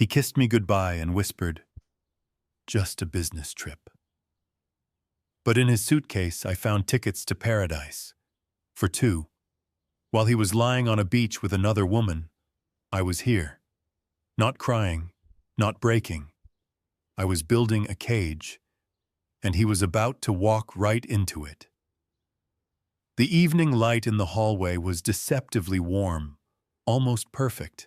He kissed me goodbye and whispered, "Just a business trip." But in his suitcase, I found tickets to paradise. For two. While he was lying on a beach with another woman, I was here. Not crying, not breaking. I was building a cage, and he was about to walk right into it. The evening light in the hallway was deceptively warm, almost perfect.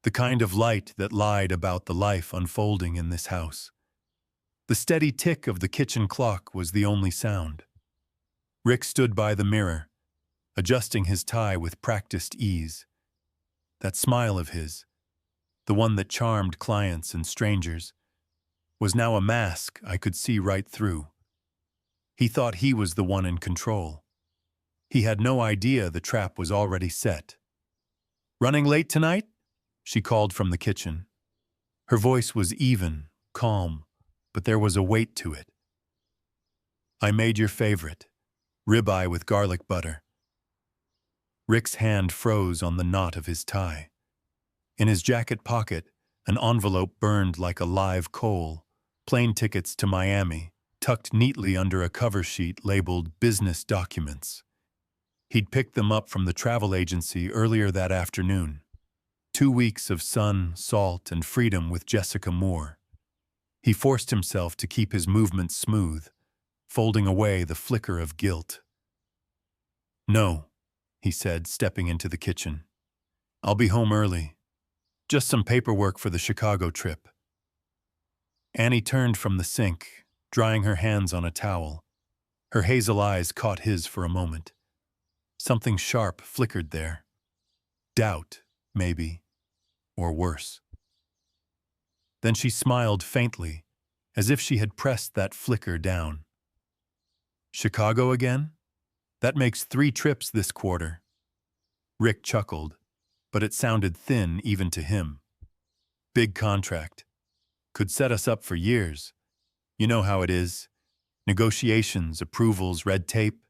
The kind of light that lied about the life unfolding in this house. The steady tick of the kitchen clock was the only sound. Rick stood by the mirror, adjusting his tie with practiced ease. That smile of his, the one that charmed clients and strangers, was now a mask I could see right through. He thought he was the one in control. He had no idea the trap was already set. "Running late tonight?" she called from the kitchen. Her voice was even, calm, but there was a weight to it. "I made your favorite, ribeye with garlic butter." Rick's hand froze on the knot of his tie. In his jacket pocket, an envelope burned like a live coal, plane tickets to Miami, tucked neatly under a cover sheet labeled business documents. He'd picked them up from the travel agency earlier that afternoon. 2 weeks of sun, salt, and freedom with Jessica Moore. He forced himself to keep his movements smooth, folding away the flicker of guilt. "No," he said, stepping into the kitchen. "I'll be home early. Just some paperwork for the Chicago trip." Annie turned from the sink, drying her hands on a towel. Her hazel eyes caught his for a moment. Something sharp flickered there. Doubt, maybe, or worse. Then she smiled faintly, as if she had pressed that flicker down. "Chicago again? That makes 3 trips this quarter." Rick chuckled, but it sounded thin even to him. "Big contract. Could set us up for years. You know how it is. Negotiations, approvals, red tape."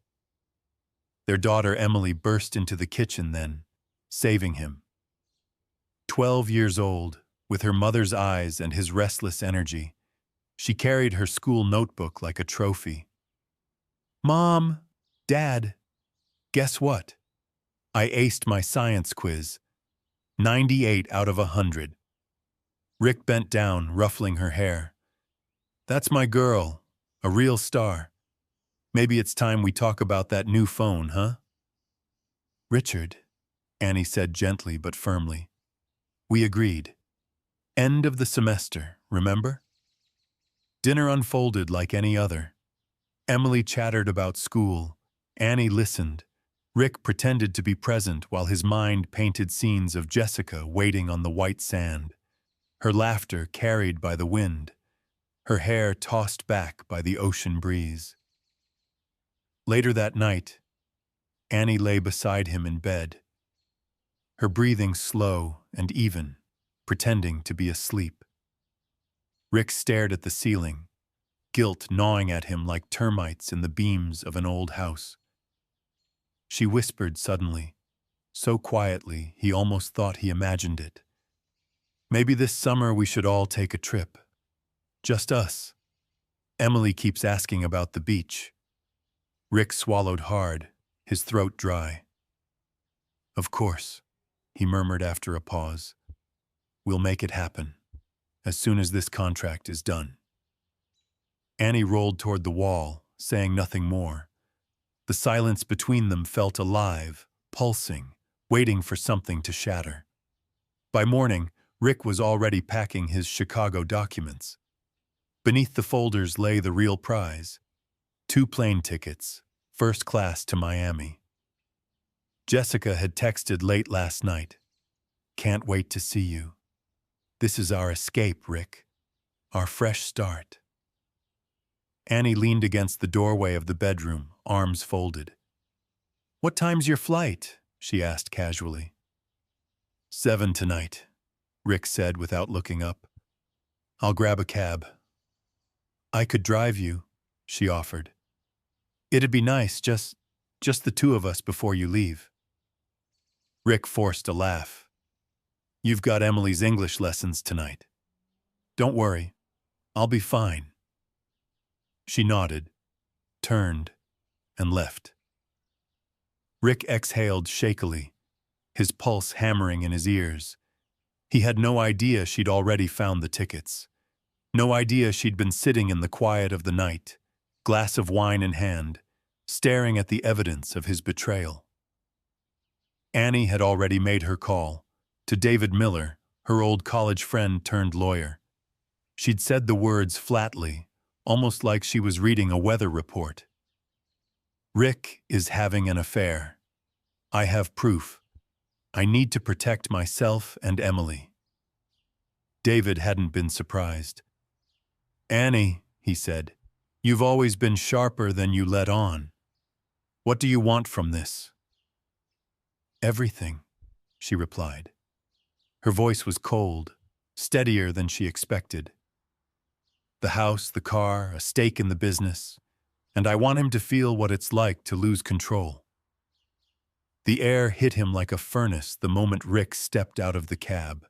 Their daughter Emily burst into the kitchen then, saving him. 12 years old, with her mother's eyes and his restless energy, she carried her school notebook like a trophy. "Mom, Dad, guess what? I aced my science quiz. 98 out of 100. Rick bent down, ruffling her hair. "That's my girl, a real star. Maybe it's time we talk about that new phone, huh?" "Richard," Annie said gently but firmly. "We agreed. End of the semester, remember?" Dinner unfolded like any other. Emily chattered about school. Annie listened. Rick pretended to be present while his mind painted scenes of Jessica waiting on the white sand, her laughter carried by the wind, her hair tossed back by the ocean breeze. Later that night, Annie lay beside him in bed, her breathing slow and even, pretending to be asleep. Rick stared at the ceiling, guilt gnawing at him like termites in the beams of an old house. She whispered suddenly, so quietly he almost thought he imagined it. "Maybe this summer we should all take a trip. Just us. Emily keeps asking about the beach." Rick swallowed hard, his throat dry. "Of course," he murmured after a pause. "We'll make it happen, as soon as this contract is done." Annie rolled toward the wall, saying nothing more. The silence between them felt alive, pulsing, waiting for something to shatter. By morning, Rick was already packing his Chicago documents. Beneath the folders lay the real prize: 2 plane tickets, first class to Miami. Jessica had texted late last night. "Can't wait to see you. This is our escape, Rick. Our fresh start." Annie leaned against the doorway of the bedroom, arms folded. "What time's your flight?" she asked casually. 7 tonight, Rick said without looking up. "I'll grab a cab." "I could drive you," she offered. "It'd be nice, just the 2 of us before you leave." Rick forced a laugh. You've got Emily's English lessons tonight. Don't worry, I'll be fine. She nodded, turned, and left. Rick exhaled shakily, his pulse hammering in his ears. He had no idea she'd already found the tickets. No idea she'd been sitting in the quiet of the night, glass of wine in hand, staring at the evidence of his betrayal. Annie had already made her call, to David Miller, her old college friend turned lawyer. She'd said the words flatly, almost like she was reading a weather report. Rick is having an affair. I have proof. I need to protect myself and Emily. David hadn't been surprised. Annie, he said, you've always been sharper than you let on. What do you want from this? Everything, she replied. Her voice was cold, steadier than she expected. The house, the car, a stake in the business, and I want him to feel what it's like to lose control. The air hit him like a furnace the moment Rick stepped out of the cab.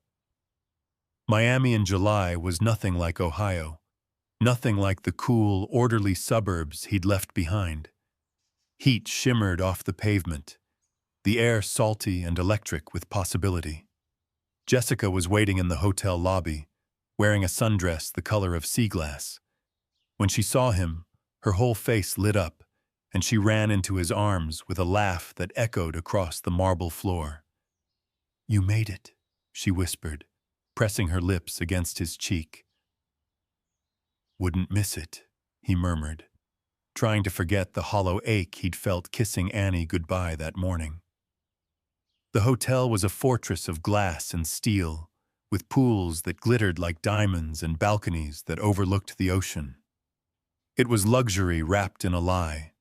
Miami in July was nothing like Ohio, nothing like the cool, orderly suburbs he'd left behind. Heat shimmered off the pavement, the air salty and electric with possibility. Jessica was waiting in the hotel lobby, wearing a sundress the color of sea glass. When she saw him, her whole face lit up, and she ran into his arms with a laugh that echoed across the marble floor. You made it, she whispered, pressing her lips against his cheek. Wouldn't miss it, he murmured, trying to forget the hollow ache he'd felt kissing Annie goodbye that morning. The hotel was a fortress of glass and steel, with pools that glittered like diamonds and balconies that overlooked the ocean. It was luxury wrapped in a lie,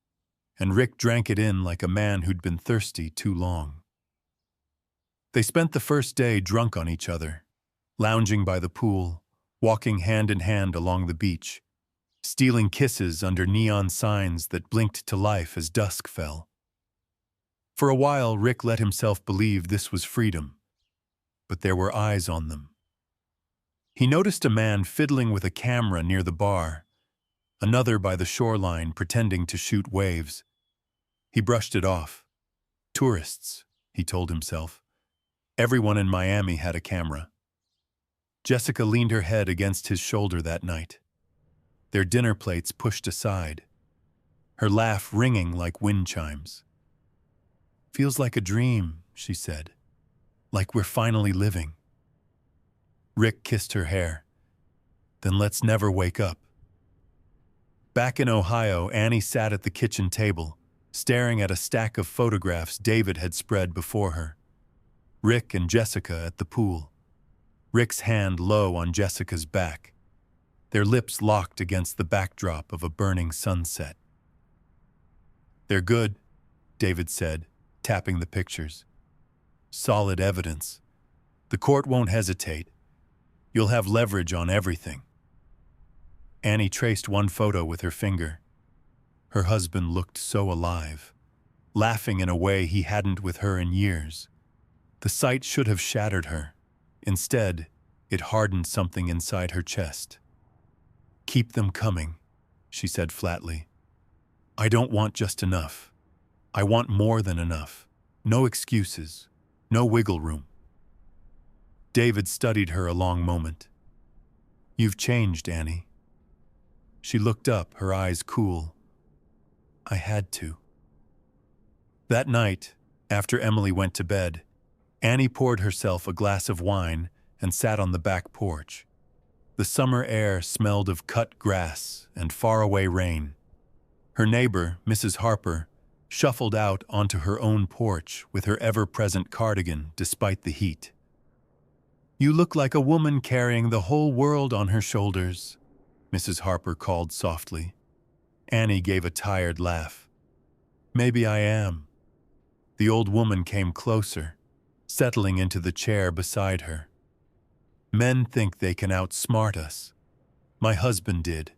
and Rick drank it in like a man who'd been thirsty too long. They spent the first day drunk on each other, lounging by the pool, walking hand in hand along the beach, stealing kisses under neon signs that blinked to life as dusk fell. For a while, Rick let himself believe this was freedom, but there were eyes on them. He noticed a man fiddling with a camera near the bar, another by the shoreline pretending to shoot waves. He brushed it off. Tourists, he told himself. Everyone in Miami had a camera. Jessica leaned her head against his shoulder that night, their dinner plates pushed aside, her laugh ringing like wind chimes. Feels like a dream, she said, like we're finally living. Rick kissed her hair. Then let's never wake up. Back in Ohio, Annie sat at the kitchen table, staring at a stack of photographs David had spread before her. Rick and Jessica at the pool. Rick's hand low on Jessica's back, their lips locked against the backdrop of a burning sunset. They're good, David said, tapping the pictures. Solid evidence. The court won't hesitate. You'll have leverage on everything. Annie traced one photo with her finger. Her husband looked so alive, laughing in a way he hadn't with her in years. The sight should have shattered her. Instead, it hardened something inside her chest. Keep them coming, she said flatly. I don't want just enough. I want more than enough. No excuses. No wiggle room. David studied her a long moment. You've changed, Annie. She looked up, her eyes cool. I had to. That night, after Emily went to bed, Annie poured herself a glass of wine and sat on the back porch. The summer air smelled of cut grass and faraway rain. Her neighbor, Mrs. Harper, shuffled out onto her own porch with her ever-present cardigan despite the heat. You look like a woman carrying the whole world on her shoulders, Mrs. Harper called softly. Annie gave a tired laugh. Maybe I am. The old woman came closer, settling into the chair beside her. Men think they can outsmart us. My husband did.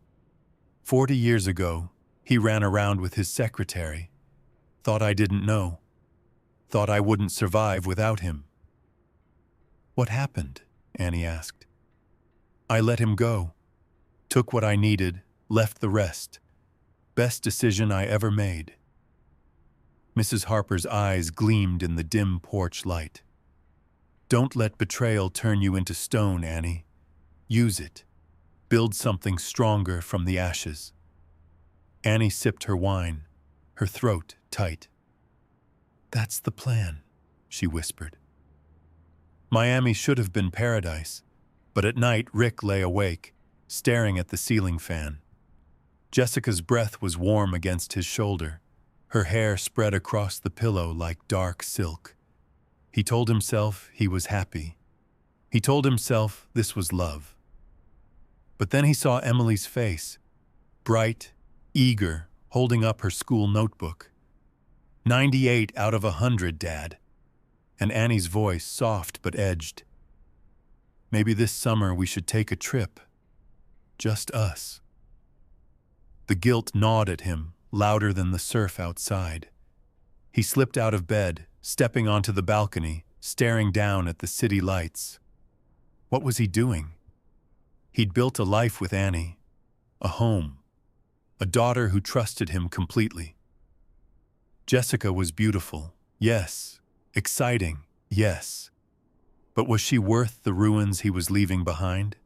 40 years ago, he ran around with his secretary. Thought I didn't know. Thought I wouldn't survive without him. What happened? Annie asked. I let him go. Took what I needed, left the rest. Best decision I ever made. Mrs. Harper's eyes gleamed in the dim porch light. Don't let betrayal turn you into stone, Annie. Use it. Build something stronger from the ashes. Annie sipped her wine, her throat tight. That's the plan, she whispered. Miami should have been paradise, but at night Rick lay awake, staring at the ceiling fan. Jessica's breath was warm against his shoulder, her hair spread across the pillow like dark silk. He told himself he was happy. He told himself this was love. But then he saw Emily's face, bright, eager, holding up her school notebook. 98 out of 100, Dad. And Annie's voice soft but edged. Maybe this summer we should take a trip. Just us. The guilt gnawed at him, louder than the surf outside. He slipped out of bed, stepping onto the balcony, staring down at the city lights. What was he doing? He'd built a life with Annie, a home, a daughter who trusted him completely. Jessica was beautiful, yes. Exciting, yes. But was she worth the ruins he was leaving behind?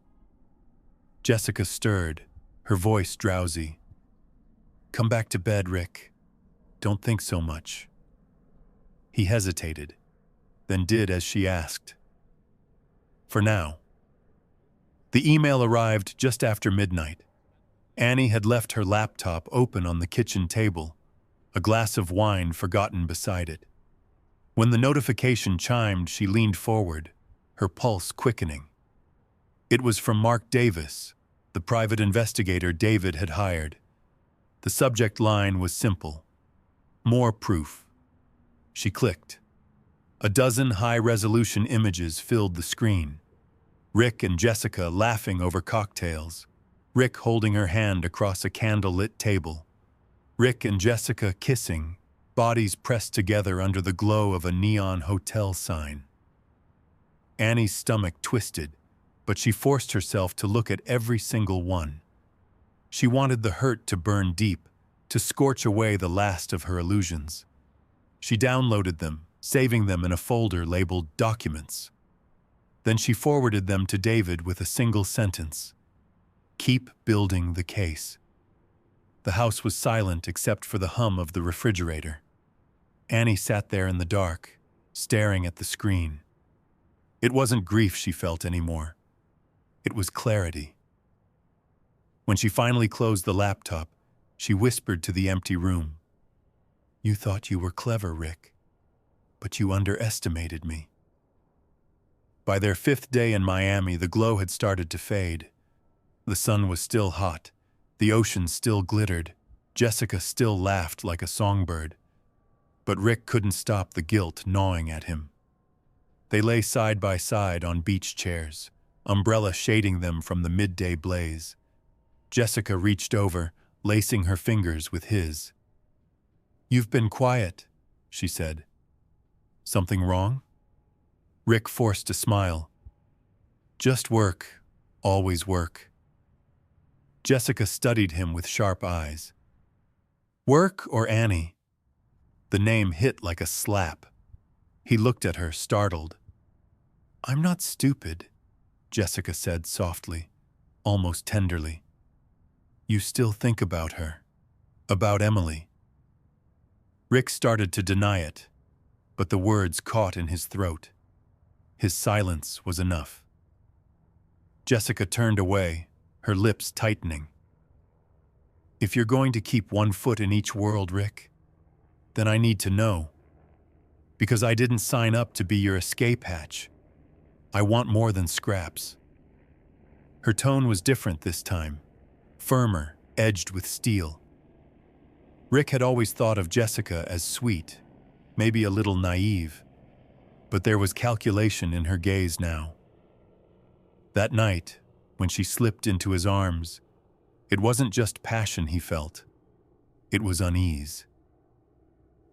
Jessica stirred, her voice drowsy. Come back to bed, Rick. Don't think so much. He hesitated, then did as she asked. For now. The email arrived just after midnight. Annie had left her laptop open on the kitchen table, a glass of wine forgotten beside it. When the notification chimed, she leaned forward, her pulse quickening. It was from Mark Davis, the private investigator David had hired. The subject line was simple. More proof. She clicked. A dozen high-resolution images filled the screen. Rick and Jessica laughing over cocktails. Rick holding her hand across a candle-lit table. Rick and Jessica kissing, bodies pressed together under the glow of a neon hotel sign. Annie's stomach twisted, but she forced herself to look at every single one. She wanted the hurt to burn deep, to scorch away the last of her illusions. She downloaded them, saving them in a folder labeled Documents. Then she forwarded them to David with a single sentence. Keep building the case. The house was silent except for the hum of the refrigerator. Annie sat there in the dark, staring at the screen. It wasn't grief she felt anymore. It was clarity. When she finally closed the laptop, she whispered to the empty room. You thought you were clever, Rick, but you underestimated me. By their 5th day in Miami, the glow had started to fade. The sun was still hot. The ocean still glittered. Jessica still laughed like a songbird. But Rick couldn't stop the guilt gnawing at him. They lay side by side on beach chairs, umbrella shading them from the midday blaze. Jessica reached over, lacing her fingers with his. You've been quiet, she said. Something wrong? Rick forced a smile. Just work, always work. Jessica studied him with sharp eyes. Work or Annie? The name hit like a slap. He looked at her, startled. I'm not stupid, Jessica said softly, almost tenderly. You still think about her, about Emily. Rick started to deny it, but the words caught in his throat. His silence was enough. Jessica turned away, her lips tightening. If you're going to keep one foot in each world, Rick, then I need to know. Because I didn't sign up to be your escape hatch. I want more than scraps. Her tone was different this time, firmer, edged with steel. Rick had always thought of Jessica as sweet, maybe a little naive, but there was calculation in her gaze now. That night, when she slipped into his arms, it wasn't just passion he felt. It was unease.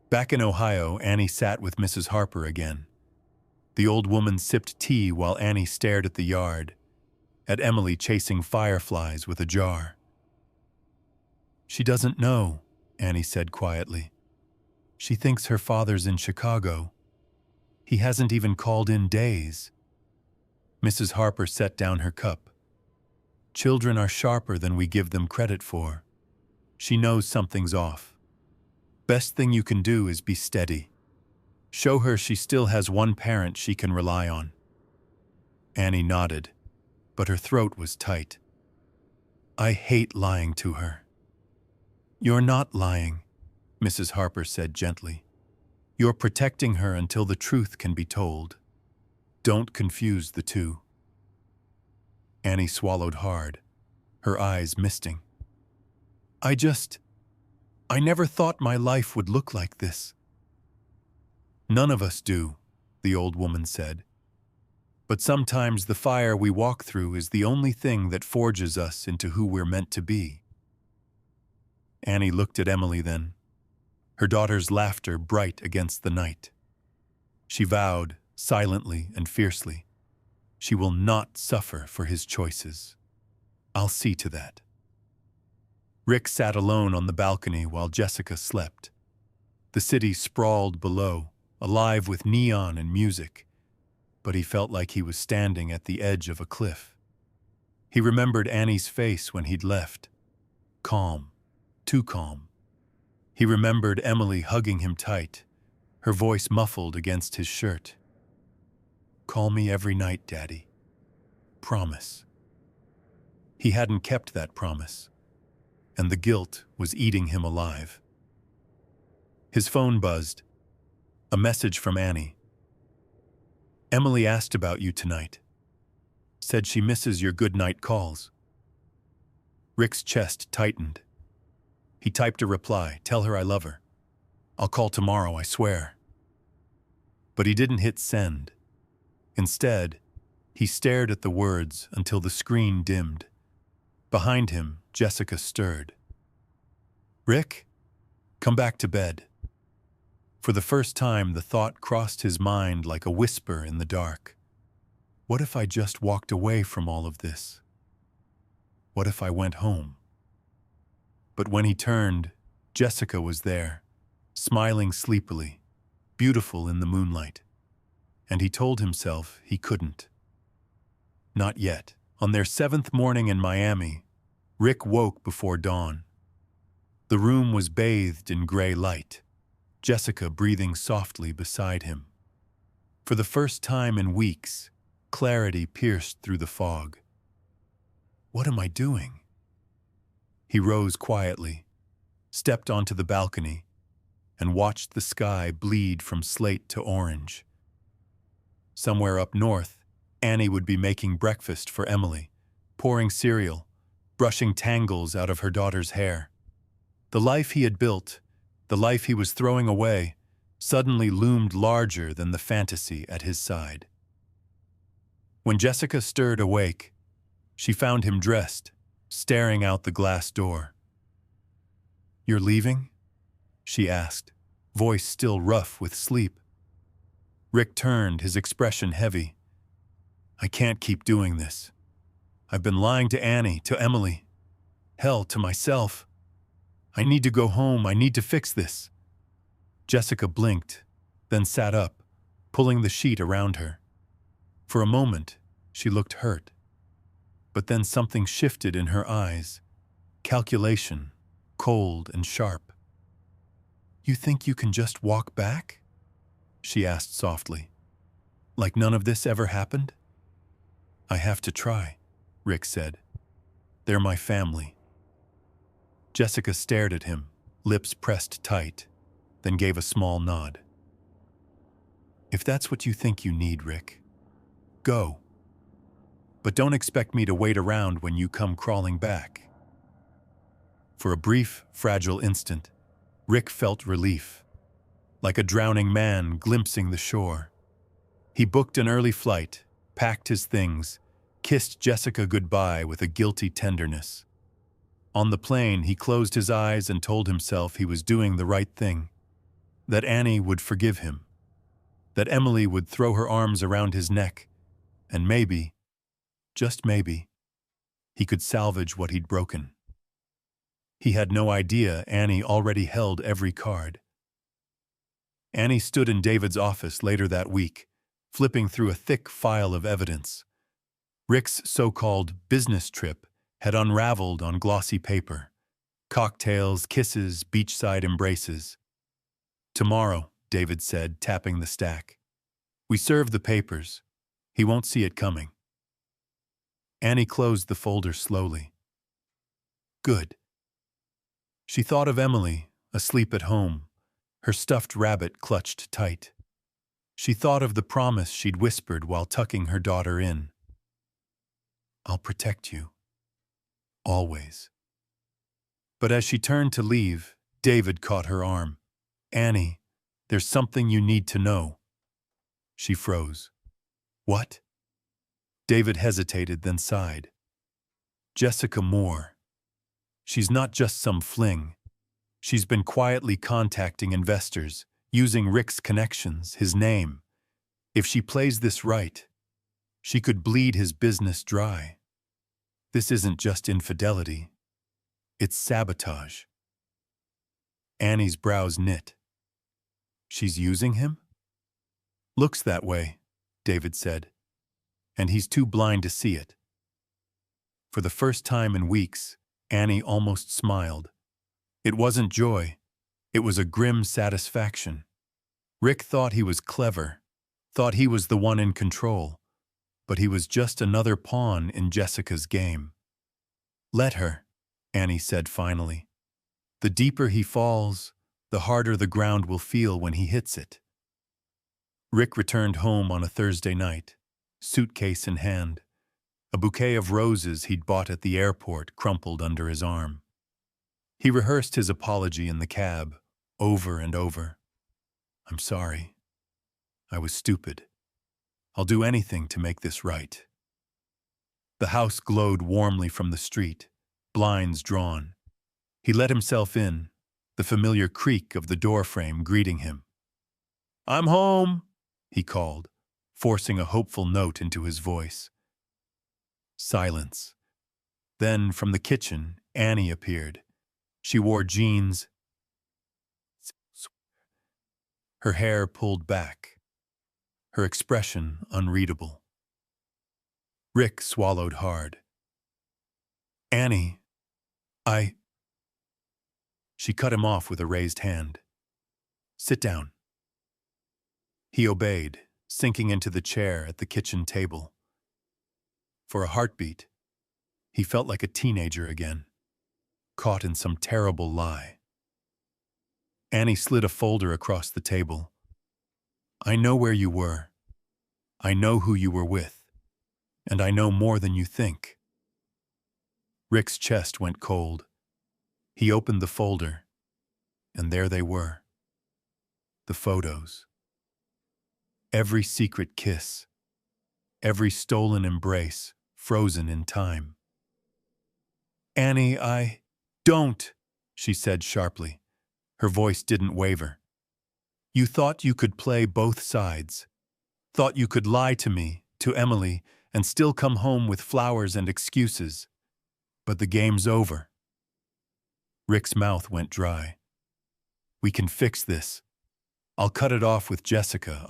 Back in Ohio, Annie sat with Mrs. Harper again. The old woman sipped tea while Annie stared at the yard, at Emily chasing fireflies with a jar. "She doesn't know," Annie said quietly. "She thinks her father's in Chicago. He hasn't even called in days." Mrs. Harper set down her cup. "Children are sharper than we give them credit for. She knows something's off. Best thing you can do is be steady. Show her she still has one parent she can rely on." Annie nodded, but her throat was tight. "I hate lying to her." "You're not lying," Mrs. Harper said gently. "You're protecting her until the truth can be told. Don't confuse the two." Annie swallowed hard, her eyes misting. I never thought my life would look like this." "None of us do," the old woman said. "But sometimes the fire we walk through is the only thing that forges us into who we're meant to be." Annie looked at Emily then, her daughter's laughter bright against the night. She vowed, silently and fiercely, she will not suffer for his choices. I'll see to that. Rick sat alone on the balcony while Jessica slept. The city sprawled below, alive with neon and music, but he felt like he was standing at the edge of a cliff. He remembered Annie's face when he'd left. Calm, too calm. He remembered Emily hugging him tight, her voice muffled against his shirt. "Call me every night, Daddy. Promise." He hadn't kept that promise, and the guilt was eating him alive. His phone buzzed. A message from Annie. "Emily asked about you tonight. Said she misses your good-night calls." Rick's chest tightened. He typed a reply, "Tell her I love her. I'll call tomorrow, I swear." But he didn't hit send. Instead, he stared at the words until the screen dimmed. Behind him, Jessica stirred. "Rick, come back to bed." For the first time, the thought crossed his mind like a whisper in the dark. What if I just walked away from all of this? What if I went home? But when he turned, Jessica was there, smiling sleepily, beautiful in the moonlight. And he told himself he couldn't. Not yet. On their 7th morning in Miami, Rick woke before dawn. The room was bathed in gray light, Jessica breathing softly beside him. For the first time in weeks, clarity pierced through the fog. What am I doing? He rose quietly, stepped onto the balcony, and watched the sky bleed from slate to orange. Somewhere up north, Annie would be making breakfast for Emily, pouring cereal, brushing tangles out of her daughter's hair. The life he had built, the life he was throwing away, suddenly loomed larger than the fantasy at his side. When Jessica stirred awake, she found him dressed, staring out the glass door. "You're leaving?" she asked, voice still rough with sleep. Rick turned, his expression heavy. "I can't keep doing this. I've been lying to Annie, to Emily. Hell, to myself. I need to go home. I need to fix this." Jessica blinked, then sat up, pulling the sheet around her. For a moment, she looked hurt. But then something shifted in her eyes. Calculation, cold and sharp. "You think you can just walk back?" she asked softly. "Like none of this ever happened?" "I have to try," Rick said. "They're my family." Jessica stared at him, lips pressed tight, then gave a small nod. "If that's what you think you need, Rick, go. But don't expect me to wait around when you come crawling back." For a brief, fragile instant, Rick felt relief, like a drowning man glimpsing the shore. He booked an early flight, packed his things, kissed Jessica goodbye with a guilty tenderness. On the plane, he closed his eyes and told himself he was doing the right thing, that Annie would forgive him, that Emily would throw her arms around his neck, and maybe, just maybe, he could salvage what he'd broken. He had no idea Annie already held every card. Annie stood in David's office later that week, flipping through a thick file of evidence. Rick's so-called business trip had unraveled on glossy paper. Cocktails, kisses, beachside embraces. "Tomorrow," David said, tapping the stack. "We serve the papers. He won't see it coming." Annie closed the folder slowly. Good. She thought of Emily, asleep at home, her stuffed rabbit clutched tight. She thought of the promise she'd whispered while tucking her daughter in. "I'll protect you. Always." But as she turned to leave, David caught her arm. "Annie, there's something you need to know." She froze. "What?" David hesitated, then sighed. "Jessica Moore. She's not just some fling. She's been quietly contacting investors, using Rick's connections, his name. If she plays this right, she could bleed his business dry. This isn't just infidelity. It's sabotage." Annie's brows knit. "She's using him?" "Looks that way," David said, "and he's too blind to see it." For the first time in weeks, Annie almost smiled. It wasn't joy. It was a grim satisfaction. Rick thought he was clever, thought he was the one in control, but he was just another pawn in Jessica's game. "Let her," Annie said finally. "The deeper he falls, the harder the ground will feel when he hits it." Rick returned home on a Thursday night, suitcase in hand, a bouquet of roses he'd bought at the airport crumpled under his arm. He rehearsed his apology in the cab, over and over. "I'm sorry. I was stupid. I'll do anything to make this right." The house glowed warmly from the street, blinds drawn. He let himself in, the familiar creak of the doorframe greeting him. "I'm home," he called, forcing a hopeful note into his voice. Silence. Then, from the kitchen, Annie appeared. She wore jeans, her hair pulled back, her expression unreadable. Rick swallowed hard. "Annie, She cut him off with a raised hand. "Sit down." He obeyed, sinking into the chair at the kitchen table. For a heartbeat, he felt like a teenager again, caught in some terrible lie. Annie slid a folder across the table. "I know where you were. I know who you were with. And I know more than you think." Rick's chest went cold. He opened the folder, and there they were. The photos. Every secret kiss. Every stolen embrace, frozen in time. "Annie, Don't," she said sharply. Her voice didn't waver. "You thought you could play both sides. Thought you could lie to me, to Emily, and still come home with flowers and excuses. But the game's over." Rick's mouth went dry. "We can fix this. I'll cut it off with Jessica.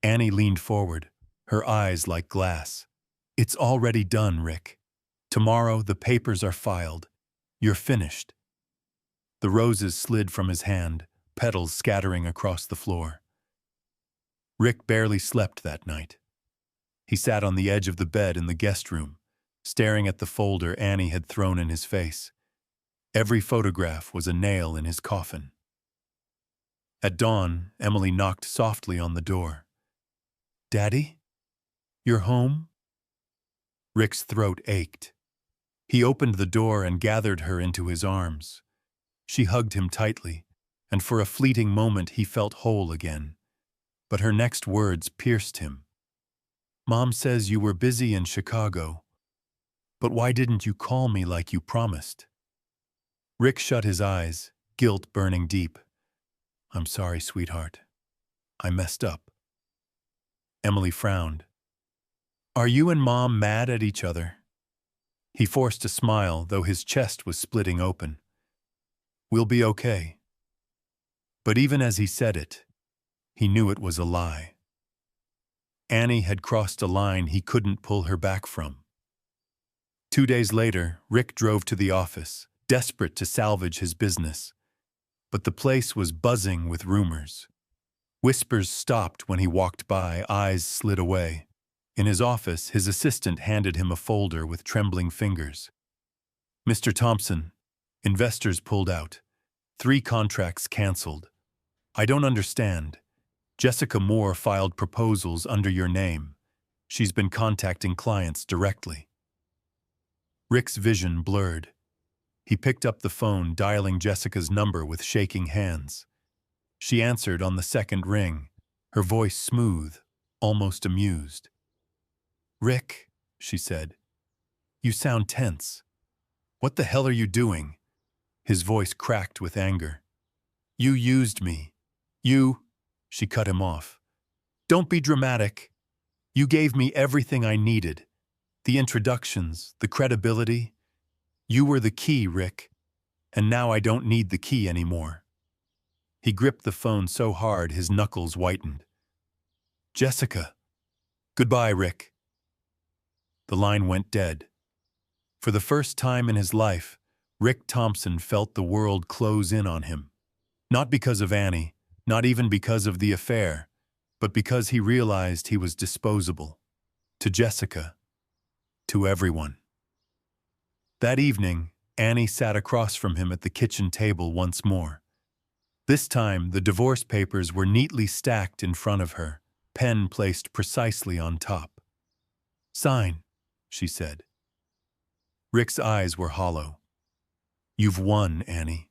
Annie leaned forward, her eyes like glass. "It's already done, Rick. Tomorrow the papers are filed. You're finished." The roses slid from his hand, petals scattering across the floor. Rick barely slept that night. He sat on the edge of the bed in the guest room, staring at the folder Annie had thrown in his face. Every photograph was a nail in his coffin. At dawn, Emily knocked softly on the door. "Daddy? You're home?" Rick's throat ached. He opened the door and gathered her into his arms. She hugged him tightly, and for a fleeting moment he felt whole again. But her next words pierced him. "Mom says you were busy in Chicago. But why didn't you call me like you promised?" Rick shut his eyes, guilt burning deep. "I'm sorry, sweetheart. I messed up. Emily frowned. Are you and Mom mad at each other? He forced a smile, though his chest was splitting open. We'll be okay. But even as he said it, he knew it was a lie. Annie had crossed a line he couldn't pull her back from. 2 days later, Rick drove to the office, desperate to salvage his business. But the place was buzzing with rumors. Whispers stopped when he walked by, eyes slid away. In his office, his assistant handed him a folder with trembling fingers. Mr. Thompson, investors pulled out. 3 contracts canceled. I don't understand. Jessica Moore filed proposals under your name. She's been contacting clients directly. Rick's vision blurred. He picked up the phone, dialing Jessica's number with shaking hands. She answered on the second ring, her voice smooth, almost amused. Rick, she said, you sound tense. What the hell are you doing? His voice cracked with anger. You used me. She cut him off. Don't be dramatic. You gave me everything I needed. The introductions, the credibility. You were the key, Rick. And now I don't need the key anymore. He gripped the phone so hard his knuckles whitened. Jessica. Goodbye, Rick. The line went dead. For the first time in his life, Rick Thompson felt the world close in on him. Not because of Annie, not even because of the affair, but because he realized he was disposable. To Jessica. To everyone. That evening, Annie sat across from him at the kitchen table once more. This time, the divorce papers were neatly stacked in front of her, pen placed precisely on top. Sign, she said. Rick's eyes were hollow. You've won, Annie.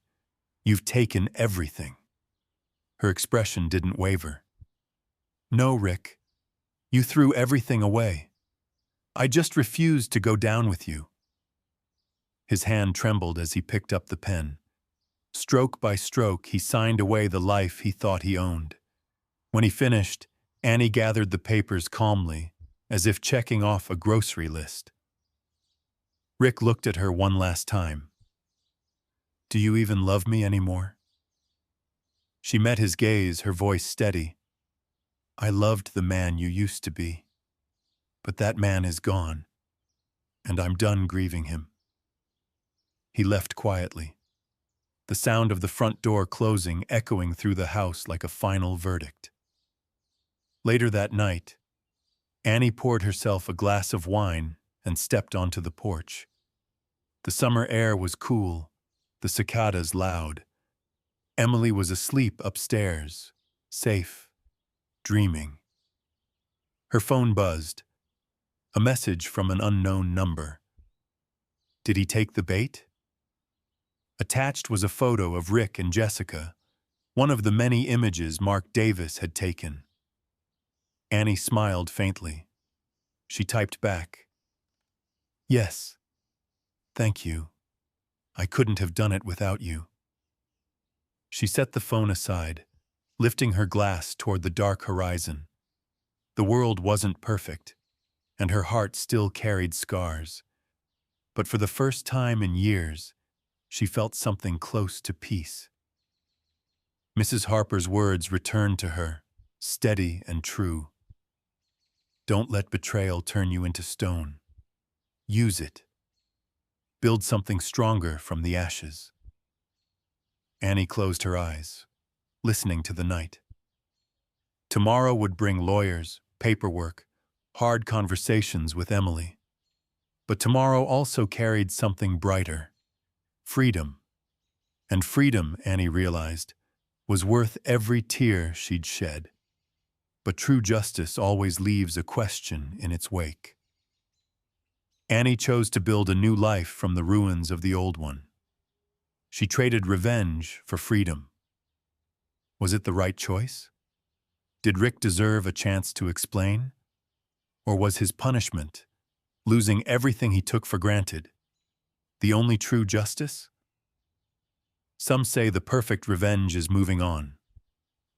You've taken everything. Her expression didn't waver. No, Rick. You threw everything away. I just refused to go down with you. His hand trembled as he picked up the pen. Stroke by stroke, he signed away the life he thought he owned. When he finished, Annie gathered the papers calmly, as if checking off a grocery list. Rick looked at her one last time. Do you even love me anymore? She met his gaze, her voice steady. I loved the man you used to be. But that man is gone, and I'm done grieving him. He left quietly, the sound of the front door closing echoing through the house like a final verdict. Later that night, Annie poured herself a glass of wine and stepped onto the porch. The summer air was cool, the cicadas loud. Emily was asleep upstairs, safe, dreaming. Her phone buzzed. A message from an unknown number. Did he take the bait? Attached was a photo of Rick and Jessica, one of the many images Mark Davis had taken. Annie smiled faintly. She typed back. Yes. Thank you. I couldn't have done it without you. She set the phone aside, lifting her glass toward the dark horizon. The world wasn't perfect, and her heart still carried scars. But for the first time in years, she felt something close to peace. Mrs. Harper's words returned to her, steady and true. Don't let betrayal turn you into stone. Use it. Build something stronger from the ashes. Annie closed her eyes, listening to the night. Tomorrow would bring lawyers, paperwork, hard conversations with Emily. But tomorrow also carried something brighter. Freedom. And freedom, Annie realized, was worth every tear she'd shed. But true justice always leaves a question in its wake. Annie chose to build a new life from the ruins of the old one. She traded revenge for freedom. Was it the right choice? Did Rick deserve a chance to explain? Or was his punishment, losing everything he took for granted, the only true justice? Some say the perfect revenge is moving on.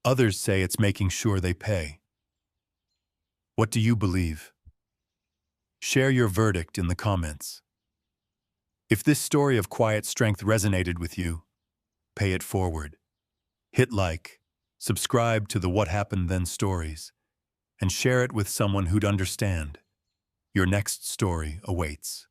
Others say it's making sure they pay. What do you believe? Share your verdict in the comments. If this story of quiet strength resonated with you, pay it forward. Hit like, subscribe to the What Happened Then stories, and share it with someone who'd understand. Your next story awaits.